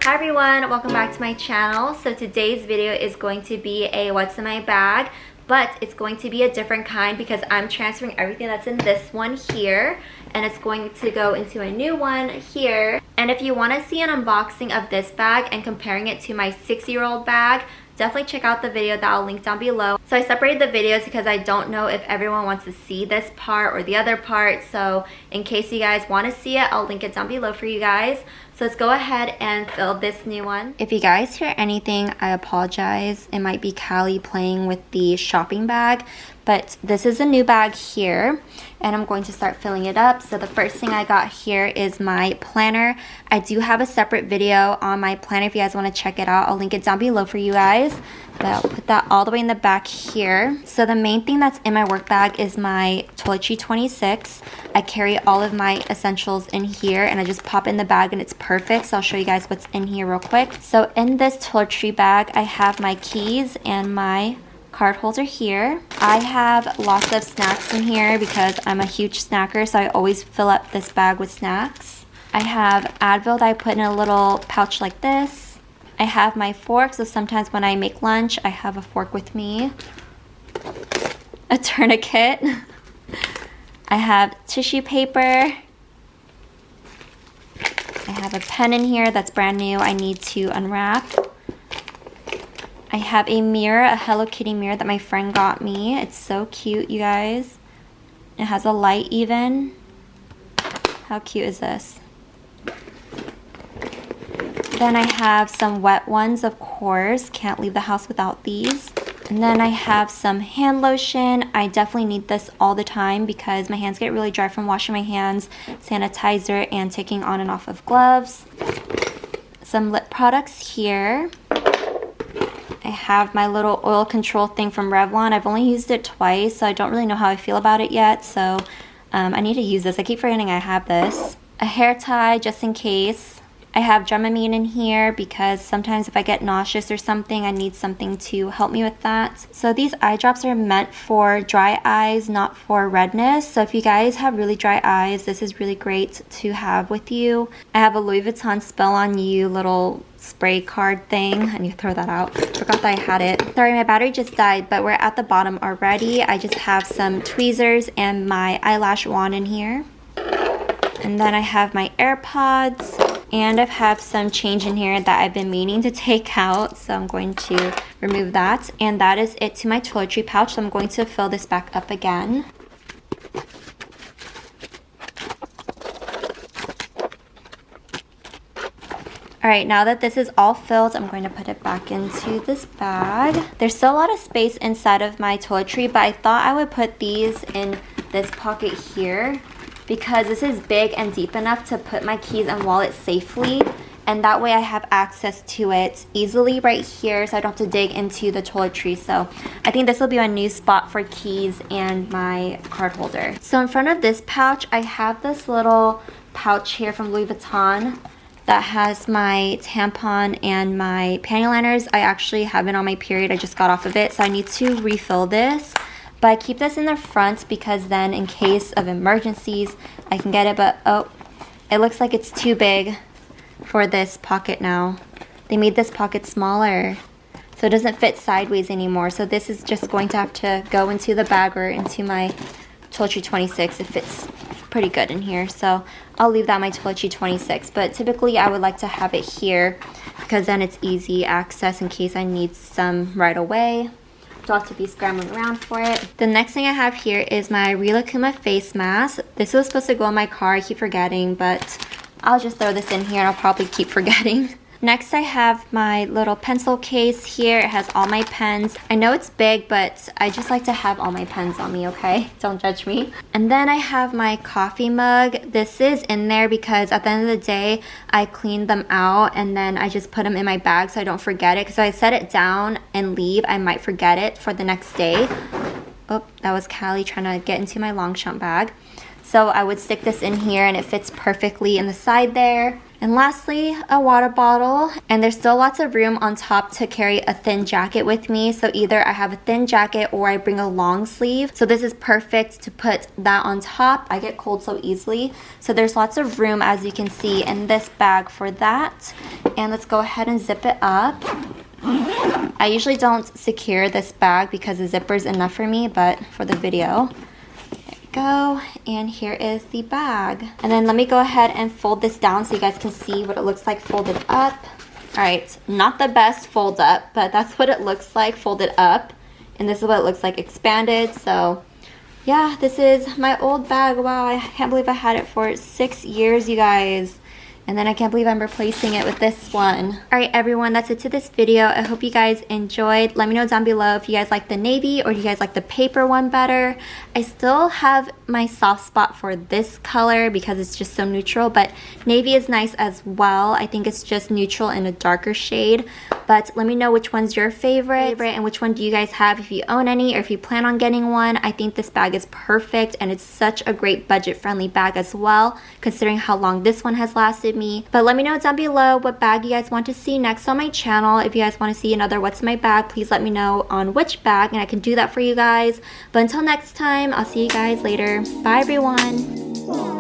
Hi everyone, welcome back to my channel. So today's video is going to be a what's in my bag, but it's going to be a different kind because I'm transferring everything that's in this one here and it's going to go into a new one here. And if you want to see an unboxing of this bag and comparing it to my 6-year-old bag, definitely check out the video that I'll link down below. So I separated the videos because I don't know if everyone wants to see this part or the other part. So in case you guys want to see it, I'll link it down below for you guys. So let's go ahead and fill this new one. If you guys hear anything, I apologize. It might be Callie playing with the shopping bag, but this is a new bag here and I'm going to start filling it up. So the first thing I got here is my planner. I do have a separate video on my planner if you guys want to check it out. I'll link it down below for you guys, but I'll put that all the way in the back here. So the main thing that's in my work bag is my TOTE 26. I carry all of my essentials in here and I just pop in the bag and it's perfect. So I'll show you guys what's in here real quick. So in this TOTE bag, I have my keys and my card holder here. I have lots of snacks in here because I'm a huge snacker, so I always fill up this bag with snacks. I have Advil that I put in a little pouch like this. I have my fork, so sometimes when I make lunch, I have a fork with me. A tourniquet. I have tissue paper. I have a pen in here that's brand new I need to unwrap. I have a mirror, a Hello Kitty mirror that my friend got me. It's so cute, you guys. It has a light even. How cute is this? Then I have some wet ones, of course. Can't leave the house without these. And then I have some hand lotion. I definitely need this all the time because my hands get really dry from washing my hands, sanitizer, and taking on and off of gloves. Some lip products here. I have my little oil control thing from Revlon. I've only used it twice, so I don't really know how I feel about it yet. So I need to use this. I keep forgetting I have this. A hair tie just in case. I have Dramamine in here because sometimes if I get nauseous or something, I need something to help me with that. So these eye drops are meant for dry eyes, not for redness. So if you guys have really dry eyes, this is really great to have with you. I have a Louis Vuitton Spell on You little spray card thing. I need to throw that out. Forgot that I had it. Sorry, my battery just died, but we're at the bottom already. I just have some tweezers and my eyelash wand in here. And then I have my AirPods. And I have some change in here that I've been meaning to take out, so I'm going to remove that. And that is it to my toiletry pouch, so I'm going to fill this back up again. Alright, now that this is all filled, I'm going to put it back into this bag. There's still a lot of space inside of my toiletry, but I thought I would put these in this pocket here, because this is big and deep enough to put my keys and wallet safely, and that way I have access to it easily right here so I don't have to dig into the toiletry. So I think this will be a new spot for keys and my card holder. So in front of this pouch, I have this little pouch here from Louis Vuitton that has my tampon and my panty liners. I actually have it on my period. I just got off of it, so I need to refill this. But I keep this in the front because then in case of emergencies, I can get it. But oh, it looks like it's too big for this pocket now. They made this pocket smaller, so it doesn't fit sideways anymore. So this is just going to have to go into the bag or into my TOTE 26. It fits pretty good in here, so I'll leave that my TOTE 26. But typically I would like to have it here because then it's easy access in case I need some right away. Don't have to be scrambling around for it. The next thing I have here is my Rilakkuma face mask. This was supposed to go in my car. I keep forgetting, but I'll just throw this in here and I'll probably keep forgetting. Next, I have my little pencil case here. It has all my pens. I know it's big, but I just like to have all my pens on me, okay? Don't judge me. And then I have my coffee mug. This is in there because at the end of the day, I cleaned them out and then I just put them in my bag so I don't forget it. Because if I set it down and leave, I might forget it for the next day. Oh, that was Callie trying to get into my Longchamp bag. So I would stick this in here and it fits perfectly in the side there. And lastly, a water bottle. And there's still lots of room on top to carry a thin jacket with me. So either I have a thin jacket or I bring a long sleeve. So this is perfect to put that on top. I get cold so easily. So there's lots of room, as you can see, in this bag for that. And let's go ahead and zip it up. I usually don't secure this bag because the zipper is enough for me, but for the video, there we go. And here is the bag. And then let me go ahead and fold this down so you guys can see what it looks like folded up. All right, not the best fold up, but that's what it looks like folded up. And this is what it looks like expanded. So yeah, this is my old bag. Wow, I can't believe I had it for 6 years, you guys. And then I can't believe I'm replacing it with this one. All right, everyone, that's it to this video. I hope you guys enjoyed. Let me know down below if you guys like the navy or do you guys like the paper one better. I still have my soft spot for this color because it's just so neutral, but navy is nice as well. I think it's just neutral in a darker shade. But let me know which one's your favorite and which one do you guys have if you own any or if you plan on getting one. I think this bag is perfect and it's such a great budget-friendly bag as well, considering how long this one has lasted me. But let me know down below what bag you guys want to see next on my channel. If you guys want to see another what's in my bag, please let me know on which bag and I can do that for you guys. But until next time, I'll see you guys later. Bye everyone.